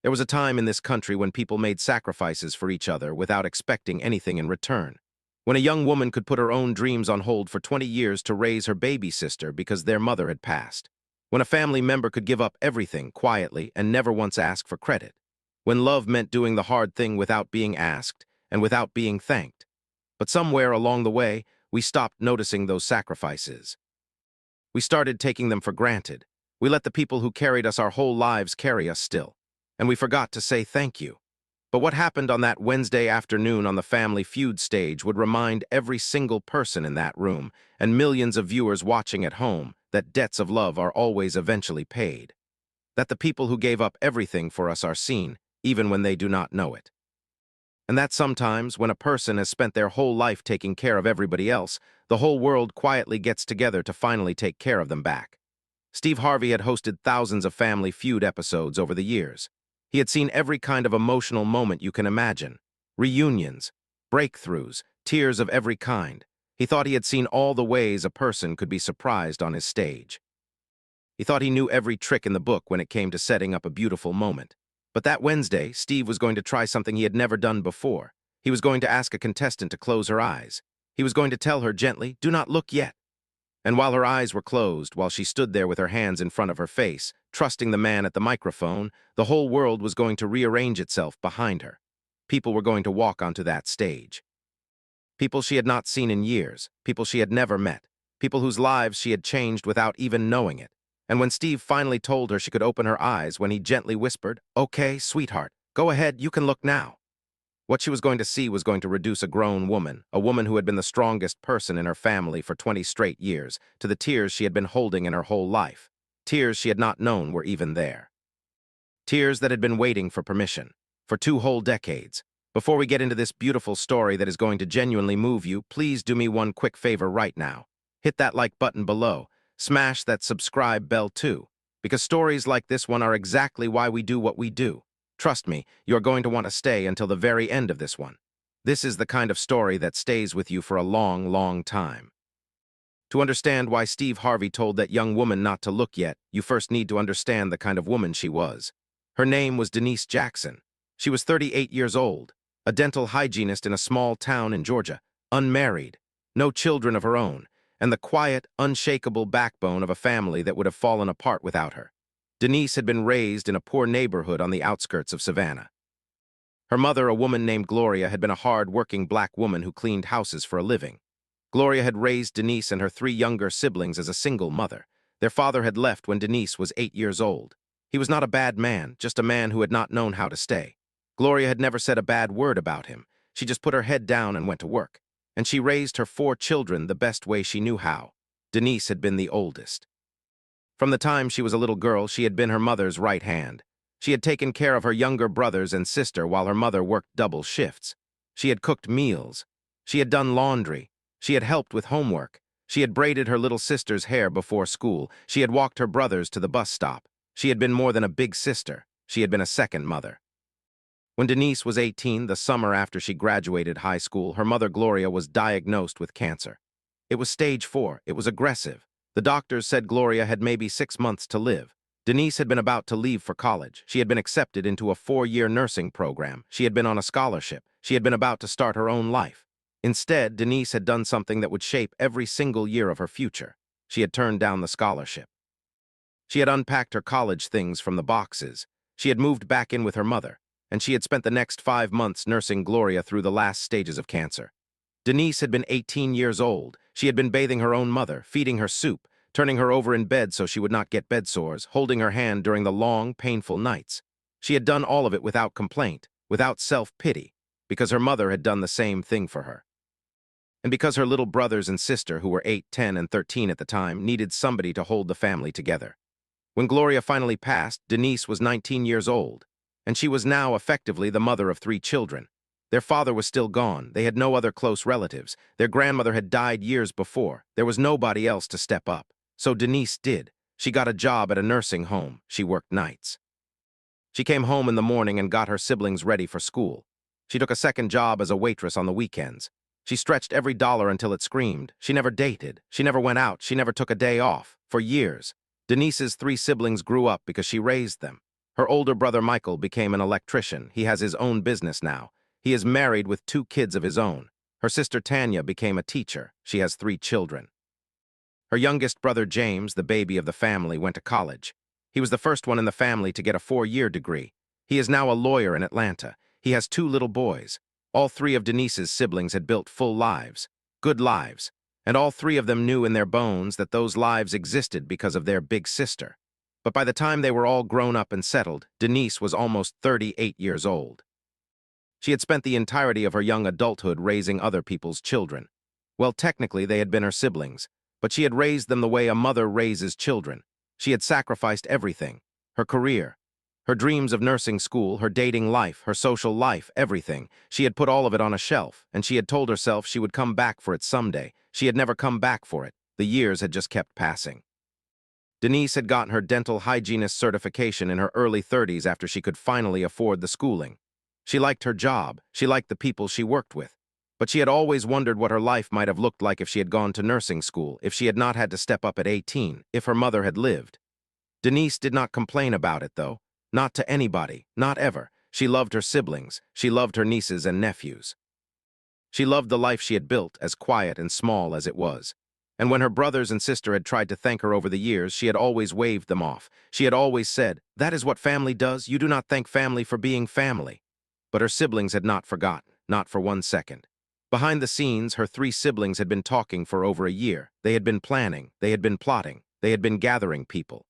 There was a time in this country when people made sacrifices for each other without expecting anything in return. When a young woman could put her own dreams on hold for 20 years to raise her baby sister because their mother had passed. When a family member could give up everything quietly and never once ask for credit. When love meant doing the hard thing without being asked and without being thanked. But somewhere along the way, we stopped noticing those sacrifices. We started taking them for granted. We let the people who carried us our whole lives carry us still. And we forgot to say thank you. But what happened on that Wednesday afternoon on the Family Feud stage would remind every single person in that room, and millions of viewers watching at home, that debts of love are always eventually paid. That the people who gave up everything for us are seen, even when they do not know it. And that sometimes, when a person has spent their whole life taking care of everybody else, the whole world quietly gets together to finally take care of them back. Steve Harvey had hosted thousands of Family Feud episodes over the years. He had seen every kind of emotional moment you can imagine. Reunions, breakthroughs, tears of every kind. He thought he had seen all the ways a person could be surprised on his stage. He thought he knew every trick in the book when it came to setting up a beautiful moment. But that Wednesday, Steve was going to try something he had never done before. He was going to ask a contestant to close her eyes. He was going to tell her gently, "Do not look yet." And while her eyes were closed, while she stood there with her hands in front of her face, trusting the man at the microphone, the whole world was going to rearrange itself behind her. People were going to walk onto that stage. People she had not seen in years, people she had never met, people whose lives she had changed without even knowing it. And when Steve finally told her she could open her eyes, when he gently whispered, "Okay, sweetheart, go ahead, you can look now." What she was going to see was going to reduce a grown woman, a woman who had been the strongest person in her family for 20 straight years, to the tears she had been holding in her whole life. Tears she had not known were even there. Tears that had been waiting for permission, for 2 whole decades. Before we get into this beautiful story that is going to genuinely move you, please do me one quick favor right now. Hit that like button below. Smash that subscribe bell too, because stories like this one are exactly why we do what we do. Trust me, you're going to want to stay until the very end of this one. This is the kind of story that stays with you for a long, long time. To understand why Steve Harvey told that young woman not to look yet, you first need to understand the kind of woman she was. Her name was Denise Jackson. She was 38 years old, a dental hygienist in a small town in Georgia, unmarried, no children of her own, and the quiet, unshakable backbone of a family that would have fallen apart without her. Denise had been raised in a poor neighborhood on the outskirts of Savannah. Her mother, a woman named Gloria, had been a hard-working black woman who cleaned houses for a living. Gloria had raised Denise and her 3 younger siblings as a single mother. Their father had left when Denise was 8 years old. He was not a bad man, just a man who had not known how to stay. Gloria had never said a bad word about him. She just put her head down and went to work. And she raised her 4 children the best way she knew how. Denise had been the oldest. From the time she was a little girl, she had been her mother's right hand. She had taken care of her younger brothers and sister while her mother worked double shifts. She had cooked meals. She had done laundry. She had helped with homework. She had braided her little sister's hair before school. She had walked her brothers to the bus stop. She had been more than a big sister. She had been a second mother. When Denise was 18, the summer after she graduated high school, her mother Gloria was diagnosed with cancer. It was stage 4. It was aggressive. The doctors said Gloria had maybe 6 months to live. Denise had been about to leave for college. She had been accepted into a 4-year nursing program. She had been on a scholarship. She had been about to start her own life. Instead, Denise had done something that would shape every single year of her future. She had turned down the scholarship. She had unpacked her college things from the boxes. She had moved back in with her mother, and she had spent the next 5 months nursing Gloria through the last stages of cancer. Denise had been 18 years old. She had been bathing her own mother, feeding her soup, turning her over in bed so she would not get bed sores, holding her hand during the long, painful nights. She had done all of it without complaint, without self-pity, because her mother had done the same thing for her. And because her little brothers and sister, who were 8, 10, and 13 at the time, needed somebody to hold the family together. When Gloria finally passed, Denise was 19 years old, and she was now effectively the mother of 3 children. Their father was still gone. They had no other close relatives. Their grandmother had died years before. There was nobody else to step up. So Denise did. She got a job at a nursing home. She worked nights. She came home in the morning and got her siblings ready for school. She took a second job as a waitress on the weekends. She stretched every dollar until it screamed. She never dated. She never went out. She never took a day off. For years. Denise's 3 siblings grew up because she raised them. Her older brother Michael became an electrician. He has his own business now. He is married with 2 kids of his own. Her sister Tanya became a teacher. She has 3 children. Her youngest brother James, the baby of the family, went to college. He was the first one in the family to get a 4-year degree. He is now a lawyer in Atlanta. He has 2 little boys. All 3 of Denise's siblings had built full lives, good lives, and all 3 of them knew in their bones that those lives existed because of their big sister. But by the time they were all grown up and settled, Denise was almost 38 years old. She had spent the entirety of her young adulthood raising other people's children. Well, technically, they had been her siblings, but she had raised them the way a mother raises children. She had sacrificed everything, her career, her dreams of nursing school, her dating life, her social life, everything. She had put all of it on a shelf, and she had told herself she would come back for it someday. She had never come back for it. The years had just kept passing. Denise had gotten her dental hygienist certification in her early 30s after she could finally afford the schooling. She liked her job, she liked the people she worked with, but she had always wondered what her life might have looked like if she had gone to nursing school, if she had not had to step up at 18, if her mother had lived. Denise did not complain about it, though. Not to anybody, not ever. She loved her siblings, she loved her nieces and nephews. She loved the life she had built, as quiet and small as it was. And when her brothers and sister had tried to thank her over the years, she had always waved them off. She had always said, "That is what family does. You do not thank family for being family." But her siblings had not forgotten, not for 1 second. Behind the scenes, her 3 siblings had been talking for over a year. They had been planning, they had been plotting, they had been gathering people.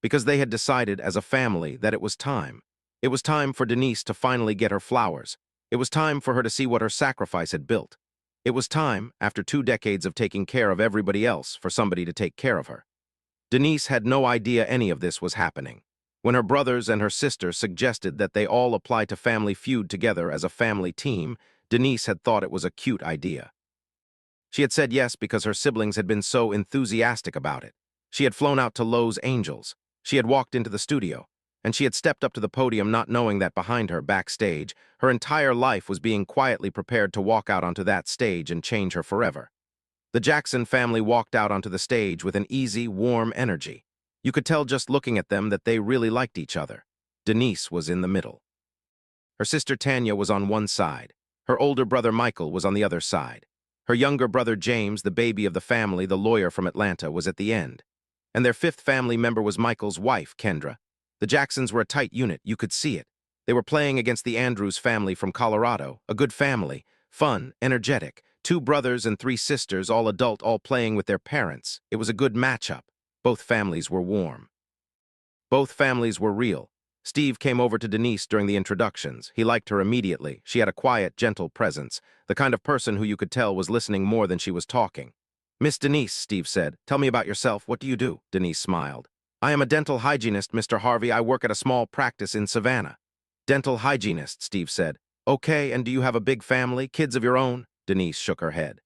Because they had decided as a family that it was time. It was time for Denise to finally get her flowers. It was time for her to see what her sacrifice had built. It was time, after 2 decades of taking care of everybody else, for somebody to take care of her. Denise had no idea any of this was happening. When her brothers and her sister suggested that they all apply to Family Feud together as a family team, Denise had thought it was a cute idea. She had said yes because her siblings had been so enthusiastic about it. She had flown out to Lowe's Angels. She had walked into the studio, and she had stepped up to the podium not knowing that behind her, backstage, her entire life was being quietly prepared to walk out onto that stage and change her forever. The Jackson family walked out onto the stage with an easy, warm energy. You could tell just looking at them that they really liked each other. Denise was in the middle. Her sister Tanya was on one side. Her older brother Michael was on the other side. Her younger brother James, the baby of the family, the lawyer from Atlanta, was at the end. And their 5th family member was Michael's wife, Kendra. The Jacksons were a tight unit, you could see it. They were playing against the Andrews family from Colorado, a good family, fun, energetic, 2 brothers and 3 sisters, all adult, all playing with their parents. It was a good matchup. Both families were warm. Both families were real. Steve came over to Denise during the introductions. He liked her immediately. She had a quiet, gentle presence, the kind of person who you could tell was listening more than she was talking. "Miss Denise," Steve said, "tell me about yourself. What do you do?" Denise smiled. "I am a dental hygienist, Mr. Harvey. I work at a small practice in Savannah." "Dental hygienist," Steve said. "Okay, and do you have a big family? Kids of your own?" Denise shook her head.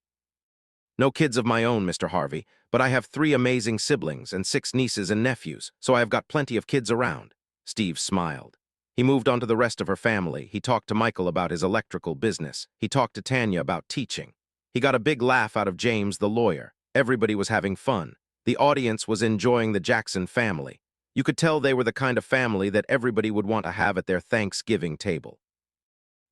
"No kids of my own, Mr. Harvey, but I have 3 amazing siblings and 6 nieces and nephews, so I have got plenty of kids around." Steve smiled. He moved on to the rest of her family. He talked to Michael about his electrical business. He talked to Tanya about teaching. He got a big laugh out of James, the lawyer. Everybody was having fun. The audience was enjoying the Jackson family. You could tell they were the kind of family that everybody would want to have at their Thanksgiving table.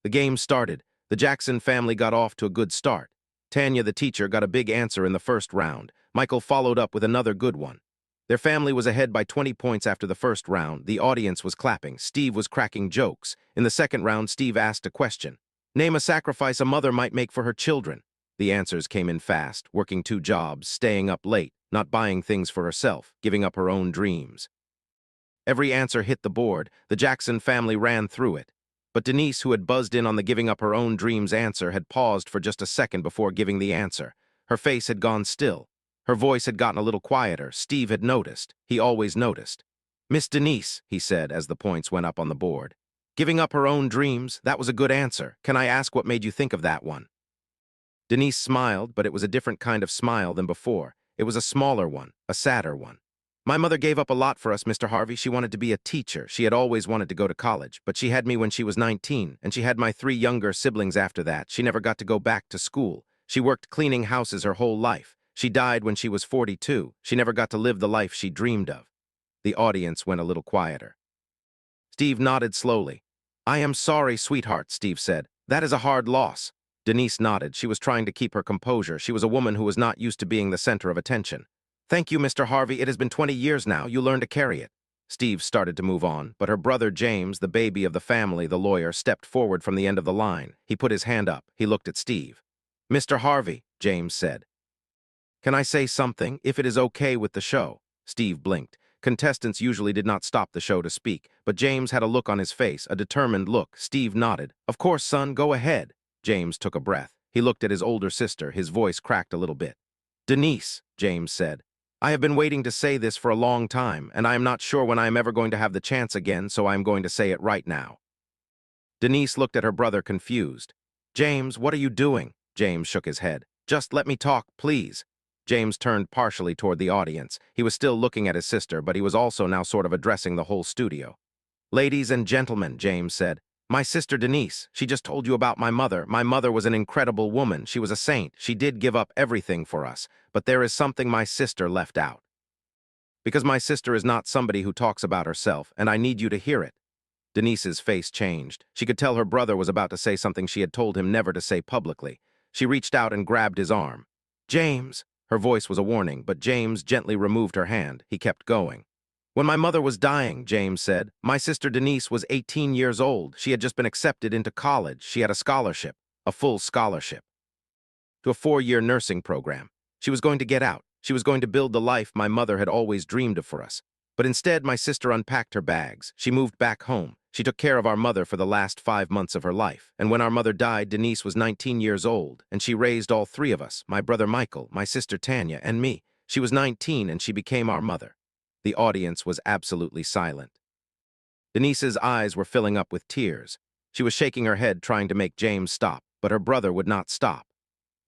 The game started. The Jackson family got off to a good start. Tanya, the teacher, got a big answer in the first round. Michael followed up with another good one. Their family was ahead by 20 points after the first round. The audience was clapping. Steve was cracking jokes. In the second round, Steve asked a question. "Name a sacrifice a mother might make for her children." The answers came in fast, working 2 jobs, staying up late, not buying things for herself, giving up her own dreams. Every answer hit the board. The Jackson family ran through it. But Denise, who had buzzed in on the giving up her own dreams answer, had paused for just a second before giving the answer. Her face had gone still. Her voice had gotten a little quieter. Steve had noticed. He always noticed. "Miss Denise," he said as the points went up on the board. "Giving up her own dreams, that was a good answer. Can I ask what made you think of that one?" Denise smiled, but it was a different kind of smile than before. It was a smaller one, a sadder one. "My mother gave up a lot for us, Mr. Harvey. She wanted to be a teacher. She had always wanted to go to college, but she had me when she was 19, and she had my 3 younger siblings after that. She never got to go back to school. She worked cleaning houses her whole life. She died when she was 42. She never got to live the life she dreamed of." The audience went a little quieter. Steve nodded slowly. "I am sorry, sweetheart," Steve said. "That is a hard loss." Denise nodded. She was trying to keep her composure. She was a woman who was not used to being the center of attention. "Thank you, Mr. Harvey. It has been 20 years now. You learned to carry it." Steve started to move on, but her brother James, the baby of the family, the lawyer, stepped forward from the end of the line. He put his hand up. He looked at Steve. "Mr. Harvey," James said. "Can I say something, if it is okay with the show?" Steve blinked. Contestants usually did not stop the show to speak, but James had a look on his face, a determined look. Steve nodded. "Of course, son, go ahead." James took a breath. He looked at his older sister. His voice cracked a little bit. "Denise," James said, "I have been waiting to say this for a long time, and I am not sure when I am ever going to have the chance again, so I am going to say it right now." Denise looked at her brother confused. "James, what are you doing?" James shook his head. "Just let me talk, please." James turned partially toward the audience. He was still looking at his sister, but he was also now sort of addressing the whole studio. "Ladies and gentlemen," James said, "my sister Denise, she just told you about my mother. My mother was an incredible woman. She was a saint. She did give up everything for us. But there is something my sister left out. Because my sister is not somebody who talks about herself, and I need you to hear it." Denise's face changed. She could tell her brother was about to say something she had told him never to say publicly. She reached out and grabbed his arm. "James." Her voice was a warning, but James gently removed her hand. He kept going. "When my mother was dying," James said, "my sister Denise was 18 years old. She had just been accepted into college. She had a scholarship, a full scholarship, to a 4-year nursing program. She was going to get out. She was going to build the life my mother had always dreamed of for us. But instead, my sister unpacked her bags. She moved back home. She took care of our mother for the last 5 months of her life. And when our mother died, Denise was 19 years old, and she raised all 3 of us, my brother Michael, my sister Tanya, and me. She was 19, and she became our mother." The audience was absolutely silent. Denise's eyes were filling up with tears. She was shaking her head, trying to make James stop, but her brother would not stop.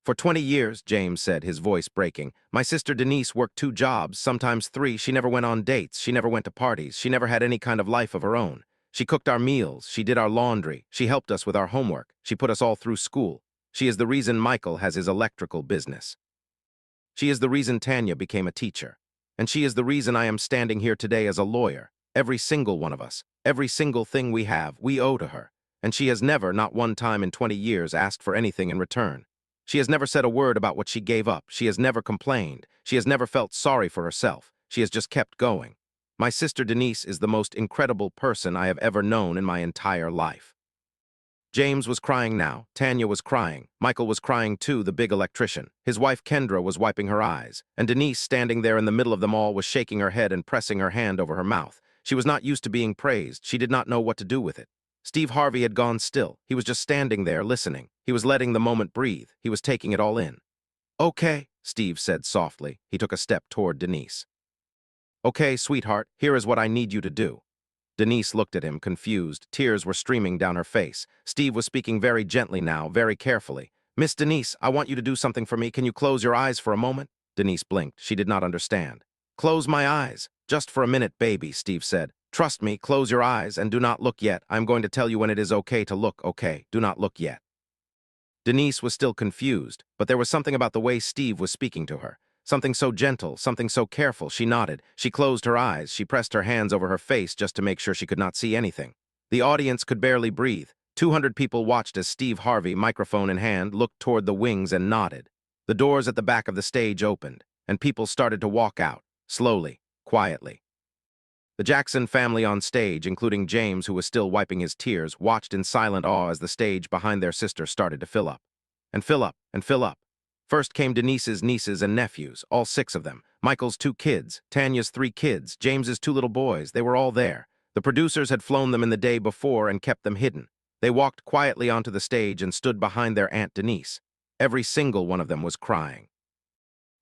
"For 20 years, James said, his voice breaking, "my sister Denise worked 2 jobs, sometimes 3. She never went on dates. She never went to parties. She never had any kind of life of her own. She cooked our meals. She did our laundry. She helped us with our homework. She put us all through school. She is the reason Michael has his electrical business. She is the reason Tanya became a teacher. And she is the reason I am standing here today as a lawyer. Every single one of us, every single thing we have, we owe to her. And she has never, not one time in 20 years, asked for anything in return. She has never said a word about what she gave up. She has never complained. She has never felt sorry for herself. She has just kept going. My sister Denise is the most incredible person I have ever known in my entire life." James was crying now. Tanya was crying. Michael was crying too, the big electrician. His wife Kendra was wiping her eyes. And Denise, standing there in the middle of them all, was shaking her head and pressing her hand over her mouth. She was not used to being praised. She did not know what to do with it. Steve Harvey had gone still. He was just standing there, listening. He was letting the moment breathe. He was taking it all in. "Okay," Steve said softly. He took a step toward Denise. "Okay, sweetheart, here is what I need you to do." Denise looked at him, confused. Tears were streaming down her face. Steve was speaking very gently now, very carefully. "Miss Denise, I want you to do something for me. Can you close your eyes for a moment?" Denise blinked. She did not understand. "Close my eyes. Just for a minute, baby," Steve said. "Trust me, close your eyes and do not look yet. I'm going to tell you when it is okay to look, okay? Do not look yet." Denise was still confused, but there was something about the way Steve was speaking to her. Something so gentle, something so careful. She nodded. She closed her eyes. She pressed her hands over her face just to make sure she could not see anything. The audience could barely breathe. 200 people watched as Steve Harvey, microphone in hand, looked toward the wings and nodded. The doors at the back of the stage opened, and people started to walk out, slowly, quietly. The Jackson family on stage, including James, who was still wiping his tears, watched in silent awe as the stage behind their sister started to fill up. And fill up, and fill up. First came Denise's nieces and nephews, all 6 of them. Michael's 2 kids, Tanya's 3 kids, James's 2 little boys. They were all there. The producers had flown them in the day before and kept them hidden. They walked quietly onto the stage and stood behind their Aunt Denise. Every single one of them was crying.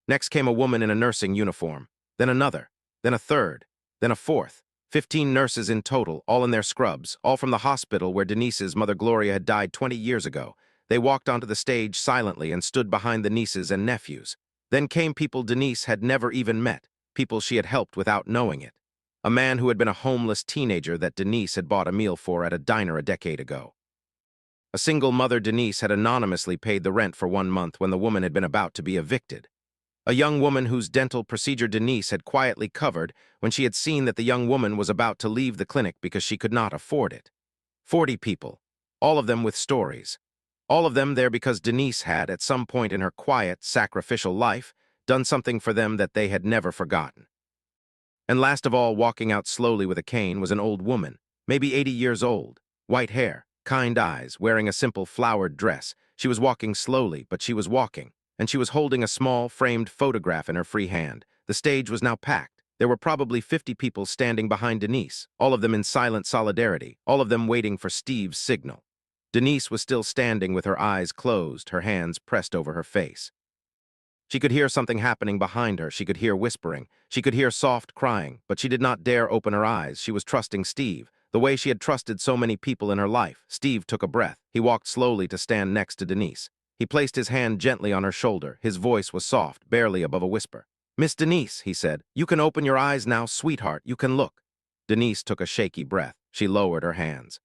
Next came a woman in a nursing uniform, then another, then a third, then a fourth. 15 nurses in total, all in their scrubs, all from the hospital where Denise's mother Gloria had died 20 years ago. They walked onto the stage silently and stood behind the nieces and nephews. Then came people Denise had never even met, people she had helped without knowing it. A man who had been a homeless teenager that Denise had bought a meal for at a diner a decade ago. A single mother Denise had anonymously paid the rent for 1 month when the woman had been about to be evicted. A young woman whose dental procedure Denise had quietly covered when she had seen that the young woman was about to leave the clinic because she could not afford it. 40 people, all of them with stories. All of them there because Denise had, at some point in her quiet, sacrificial life, done something for them that they had never forgotten. And last of all, walking out slowly with a cane was an old woman, maybe 80 years old, white hair, kind eyes, wearing a simple flowered dress. She was walking slowly, but she was walking, and she was holding a small, framed photograph in her free hand. The stage was now packed. There were probably 50 people standing behind Denise, all of them in silent solidarity, all of them waiting for Steve's signal. Denise was still standing with her eyes closed, her hands pressed over her face. She could hear something happening behind her. She could hear whispering. She could hear soft crying, but she did not dare open her eyes. She was trusting Steve, the way she had trusted so many people in her life. Steve took a breath. He walked slowly to stand next to Denise. He placed his hand gently on her shoulder. His voice was soft, barely above a whisper. "Miss Denise," he said, "you can open your eyes now, sweetheart. You can look." Denise took a shaky breath. She lowered her hands.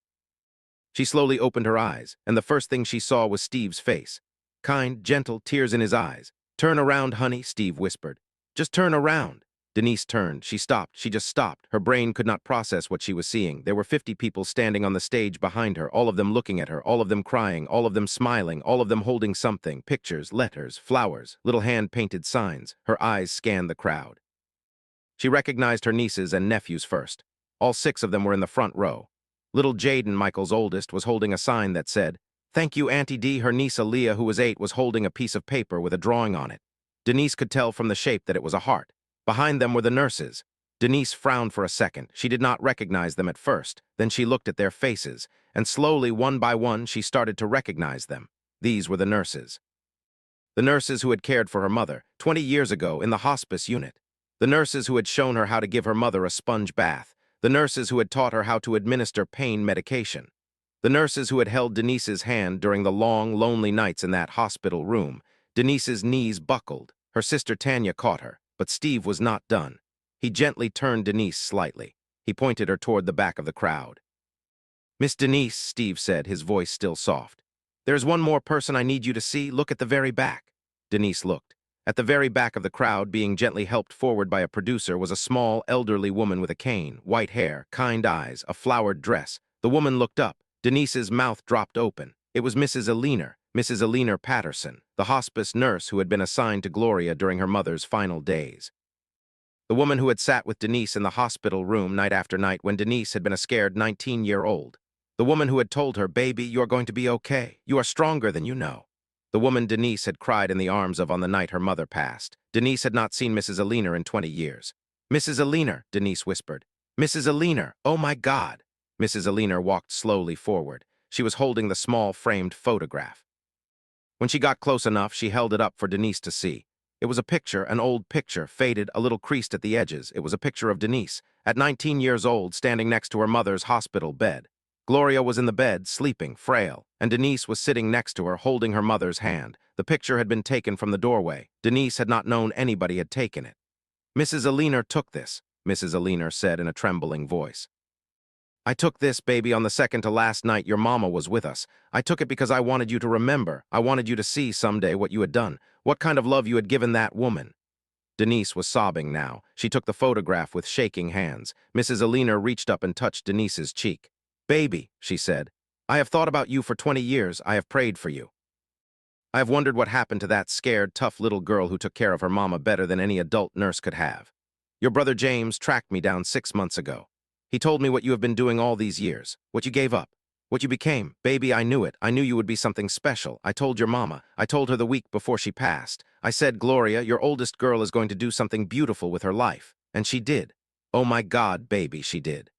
She slowly opened her eyes, and the first thing she saw was Steve's face. Kind, gentle, tears in his eyes. "Turn around, honey," Steve whispered. "Just turn around." Denise turned. She stopped. She just stopped. Her brain could not process what she was seeing. There were 50 people standing on the stage behind her, all of them looking at her, all of them crying, all of them smiling, all of them holding something, pictures, letters, flowers, little hand-painted signs. Her eyes scanned the crowd. She recognized her nieces and nephews first. All 6 of them were in the front row. Little Jaden, Michael's oldest, was holding a sign that said, "Thank you, Auntie D." Her niece Aaliyah, who was 8, was holding a piece of paper with a drawing on it. Denise could tell from the shape that it was a heart. Behind them were the nurses. Denise frowned for a second. She did not recognize them at first. Then she looked at their faces, and slowly, one by one, she started to recognize them. These were the nurses. The nurses who had cared for her mother 20 years ago in the hospice unit. The nurses who had shown her how to give her mother a sponge bath. The nurses who had taught her how to administer pain medication. The nurses who had held Denise's hand during the long, lonely nights in that hospital room. Denise's knees buckled. Her sister Tanya caught her, but Steve was not done. He gently turned Denise slightly. He pointed her toward the back of the crowd. "Miss Denise," Steve said, his voice still soft. "There's one more person I need you to see. Look at the very back." Denise looked. At the very back of the crowd, being gently helped forward by a producer, was a small, elderly woman with a cane, white hair, kind eyes, a flowered dress. The woman looked up. Denise's mouth dropped open. It was Mrs. Alina Patterson, the hospice nurse who had been assigned to Gloria during her mother's final days. The woman who had sat with Denise in the hospital room night after night when Denise had been a scared 19-year-old. The woman who had told her, "Baby, you are going to be okay. You are stronger than you know." The woman Denise had cried in the arms of on the night her mother passed. Denise had not seen Mrs. Alina in 20 years. "Mrs. Alina," Denise whispered. "Mrs. Alina, oh my God." Mrs. Alina walked slowly forward. She was holding the small framed photograph. When she got close enough, she held it up for Denise to see. It was a picture, an old picture, faded, a little creased at the edges. It was a picture of Denise, at 19 years old, standing next to her mother's hospital bed. Gloria was in the bed, sleeping, frail, and Denise was sitting next to her, holding her mother's hand. The picture had been taken from the doorway. Denise had not known anybody had taken it. "Mrs. Alina took this," Mrs. Alina said in a trembling voice. "I took this, baby, on the second to last night your mama was with us. I took it because I wanted you to remember. I wanted you to see someday what you had done, what kind of love you had given that woman." Denise was sobbing now. She took the photograph with shaking hands. Mrs. Alina reached up and touched Denise's cheek. "Baby," she said, "I have thought about you for 20 years. I have prayed for you. I have wondered what happened to that scared, tough little girl who took care of her mama better than any adult nurse could have. Your brother James tracked me down 6 months ago. He told me what you have been doing all these years, what you gave up, what you became. Baby, I knew it. I knew you would be something special. I told your mama. I told her the week before she passed. I said, Gloria, your oldest girl is going to do something beautiful with her life. And she did. Oh my God, baby, she did."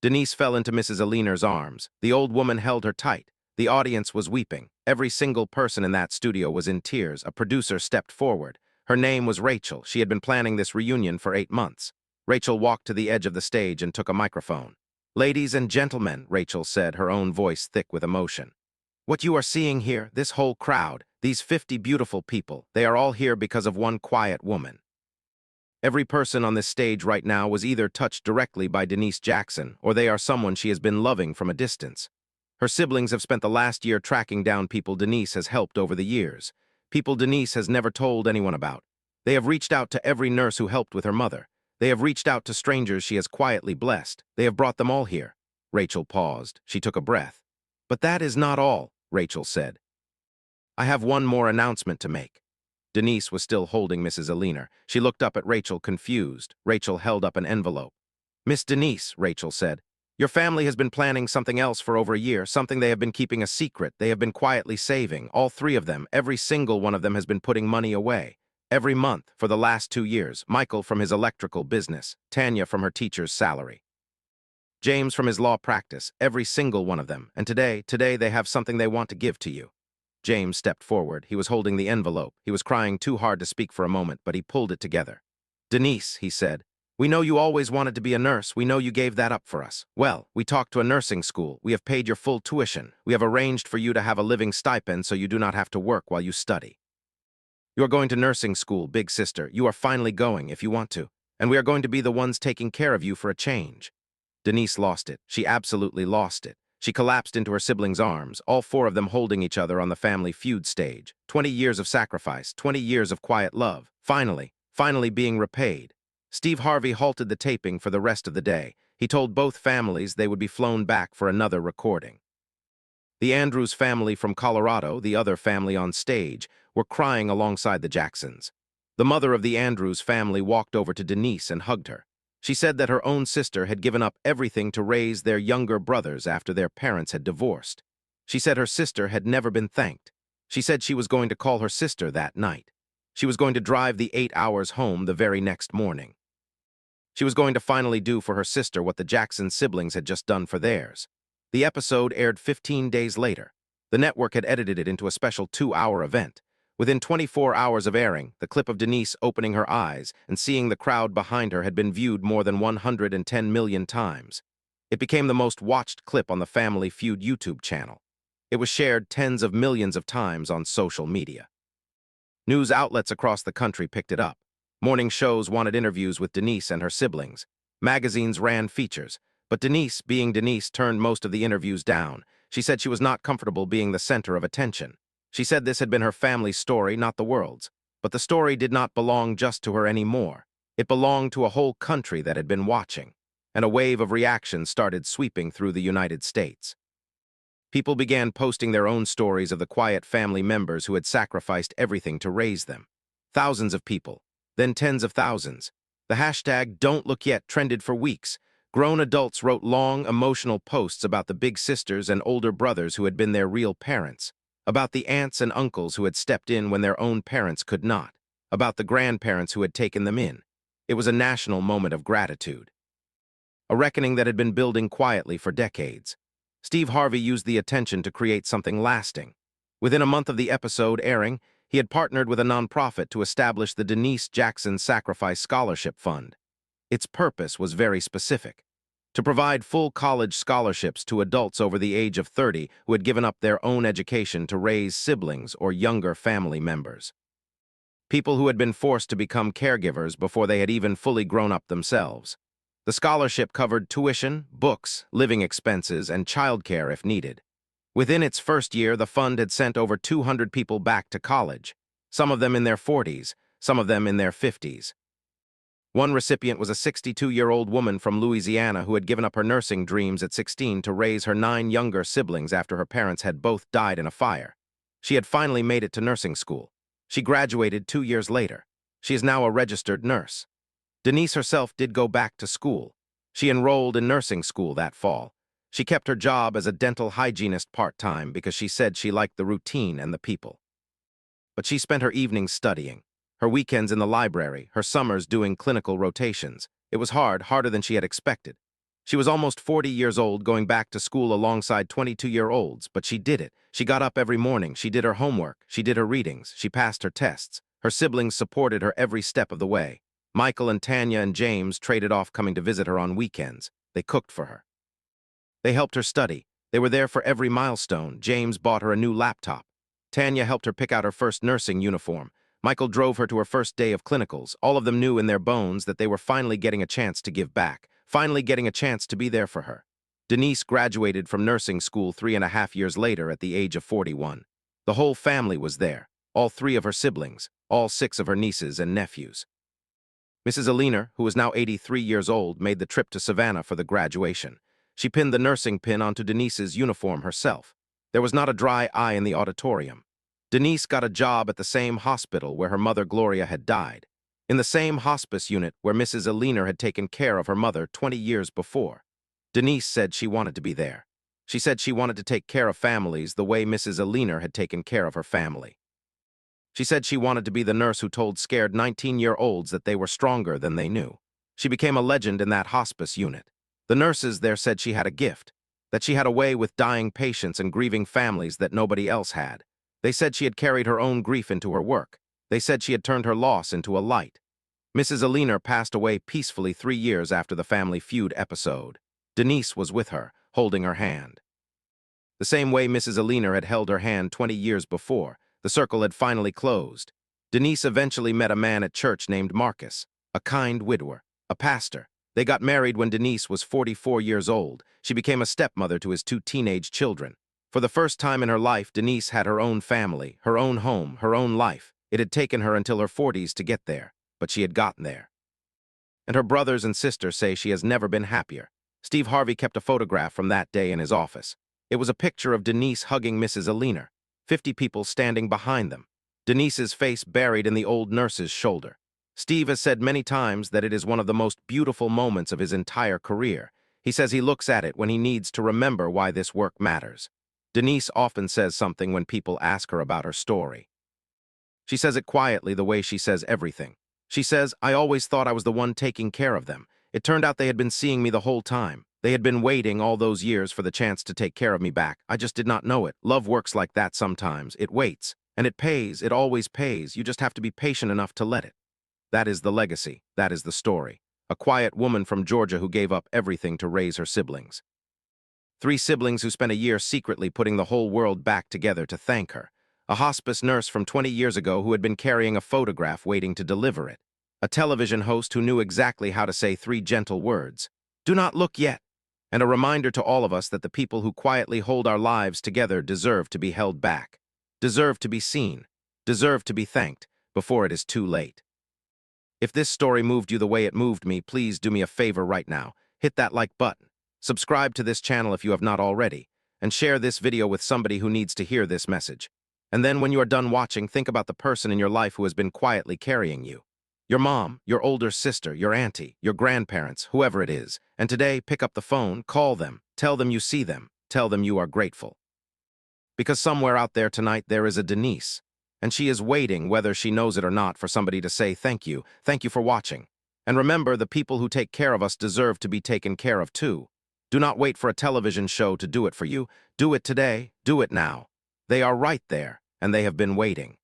Denise fell into Mrs. Alina's arms. The old woman held her tight. The audience was weeping. Every single person in that studio was in tears. A producer stepped forward. Her name was Rachel. She had been planning this reunion for 8 months. Rachel walked to the edge of the stage and took a microphone. "Ladies and gentlemen," Rachel said, her own voice thick with emotion. "What you are seeing here, this whole crowd, these 50 beautiful people, they are all here because of one quiet woman. Every person on this stage right now was either touched directly by Denise Jackson, or they are someone she has been loving from a distance. Her siblings have spent the last year tracking down people Denise has helped over the years, people Denise has never told anyone about. They have reached out to every nurse who helped with her mother. They have reached out to strangers she has quietly blessed. They have brought them all here." Rachel paused. She took a breath. "But that is not all," Rachel said. "I have one more announcement to make." Denise was still holding Mrs. Alina. She looked up at Rachel, confused. Rachel held up an envelope. "Miss Denise," Rachel said, "your family has been planning something else for over a year, something they have been keeping a secret. They have been quietly saving. All three of them, every single one of them has been putting money away. Every month for the last 2 years. Michael from his electrical business, Tanya from her teacher's salary, James from his law practice, every single one of them. And today they have something they want to give to you." James stepped forward. He was holding the envelope. He was crying too hard to speak for a moment, but he pulled it together. "Denise," he said, "we know you always wanted to be a nurse. We know you gave that up for us. Well, we talked to a nursing school. We have paid your full tuition. We have arranged for you to have a living stipend so you do not have to work while you study. You are going to nursing school, big sister. You are finally going, if you want to. And we are going to be the ones taking care of you for a change." Denise lost it. She absolutely lost it. She collapsed into her siblings' arms, all four of them holding each other on the Family Feud stage. 20 years of sacrifice, 20 years of quiet love. Finally being repaid. Steve Harvey halted the taping for the rest of the day. He told both families they would be flown back for another recording. The Andrews family from Colorado, the other family on stage, were crying alongside the Jacksons. The mother of the Andrews family walked over to Denise and hugged her. She said that her own sister had given up everything to raise their younger brothers after their parents had divorced. She said her sister had never been thanked. She said she was going to call her sister that night. She was going to drive the 8 hours home the very next morning. She was going to finally do for her sister what the Jackson siblings had just done for theirs. The episode aired 15 days later. The network had edited it into a special 2-hour event. Within 24 hours of airing, the clip of Denise opening her eyes and seeing the crowd behind her had been viewed more than 110 million times. It became the most watched clip on the Family Feud YouTube channel. It was shared tens of millions of times on social media. News outlets across the country picked it up. Morning shows wanted interviews with Denise and her siblings. Magazines ran features. But Denise, being Denise, turned most of the interviews down. She said she was not comfortable being the center of attention. She said this had been her family's story, not the world's. But the story did not belong just to her anymore. It belonged to a whole country that had been watching. And a wave of reaction started sweeping through the United States. People began posting their own stories of the quiet family members who had sacrificed everything to raise them. Thousands of people, then tens of thousands. The hashtag Don't Look Yet trended for weeks. Grown adults wrote long, emotional posts about the big sisters and older brothers who had been their real parents, about the aunts and uncles who had stepped in when their own parents could not, about the grandparents who had taken them in. It was a national moment of gratitude. A reckoning that had been building quietly for decades. Steve Harvey used the attention to create something lasting. Within a month of the episode airing, he had partnered with a nonprofit to establish the Denise Jackson Sacrifice Scholarship Fund. Its purpose was very specific: to provide full college scholarships to adults over the age of 30 who had given up their own education to raise siblings or younger family members. People who had been forced to become caregivers before they had even fully grown up themselves. The scholarship covered tuition, books, living expenses, and childcare if needed. Within its first year, the fund had sent over 200 people back to college, some of them in their 40s, some of them in their 50s. One recipient was a 62-year-old woman from Louisiana who had given up her nursing dreams at 16 to raise her 9 younger siblings after her parents had both died in a fire. She had finally made it to nursing school. She graduated 2 years later. She is now a registered nurse. Denise herself did go back to school. She enrolled in nursing school that fall. She kept her job as a dental hygienist part-time because she said she liked the routine and the people. But she spent her evenings studying, her weekends in the library, her summers doing clinical rotations. It was harder than she had expected. She was almost 40 years old going back to school alongside 22-year-olds, but she did it. She got up every morning, she did her homework, she did her readings, she passed her tests. Her siblings supported her every step of the way. Michael and Tanya and James traded off coming to visit her on weekends. They cooked for her. They helped her study. They were there for every milestone. James bought her a new laptop. Tanya helped her pick out her first nursing uniform. Michael drove her to her first day of clinicals. All of them knew in their bones that they were finally getting a chance to give back, finally getting a chance to be there for her. Denise graduated from nursing school 3.5 years later at the age of 41. The whole family was there, all 3 of her siblings. all 6 of her nieces and nephews. Mrs. Aliner, who was now 83 years old, made the trip to Savannah for the graduation. She pinned the nursing pin onto Denise's uniform herself. There was not a dry eye in the auditorium. Denise got a job at the same hospital where her mother Gloria had died, in the same hospice unit where Mrs. Aliner had taken care of her mother 20 years before. Denise said she wanted to be there. She said she wanted to take care of families the way Mrs. Aliner had taken care of her family. She said she wanted to be the nurse who told scared 19-year-olds that they were stronger than they knew. She became a legend in that hospice unit. The nurses there said she had a gift, that she had a way with dying patients and grieving families that nobody else had. They said she had carried her own grief into her work. They said she had turned her loss into a light. Mrs. Aliner passed away peacefully 3 years after the Family Feud episode. Denise was with her, holding her hand. The same way Mrs. Aliner had held her hand 20 years before, the circle had finally closed. Denise eventually met a man at church named Marcus, a kind widower, a pastor. They got married when Denise was 44 years old. She became a stepmother to his 2 teenage children. For the first time in her life, Denise had her own family, her own home, her own life. It had taken her until her 40s to get there, but she had gotten there. And her brothers and sisters say she has never been happier. Steve Harvey kept a photograph from that day in his office. It was a picture of Denise hugging Mrs. Aliner, 50 people standing behind them, Denise's face buried in the old nurse's shoulder. Steve has said many times that it is one of the most beautiful moments of his entire career. He says he looks at it when he needs to remember why this work matters. Denise often says something when people ask her about her story. She says it quietly the way she says everything. She says, "I always thought I was the one taking care of them. It turned out they had been seeing me the whole time. They had been waiting all those years for the chance to take care of me back. I just did not know it. Love works like that sometimes. It waits. And it pays. It always pays. You just have to be patient enough to let it." That is the legacy. That is the story. A quiet woman from Georgia who gave up everything to raise her siblings. 3 siblings who spent a year secretly putting the whole world back together to thank her. A hospice nurse from 20 years ago who had been carrying a photograph waiting to deliver it. A television host who knew exactly how to say 3 gentle words. Do not look yet. And a reminder to all of us that the people who quietly hold our lives together deserve to be held back, deserve to be seen, deserve to be thanked before it is too late. If this story moved you the way it moved me, please do me a favor right now. Hit that like button. Subscribe to this channel if you have not already, and share this video with somebody who needs to hear this message. And then when you are done watching, think about the person in your life who has been quietly carrying you. Your mom, your older sister, your auntie, your grandparents, whoever it is. And today, pick up the phone, call them, tell them you see them, tell them you are grateful. Because somewhere out there tonight there is a Denise, and she is waiting, whether she knows it or not, for somebody to say thank you for watching. And remember, the people who take care of us deserve to be taken care of too. Do not wait for a television show to do it for you. Do it today, do it now. They are right there, and they have been waiting.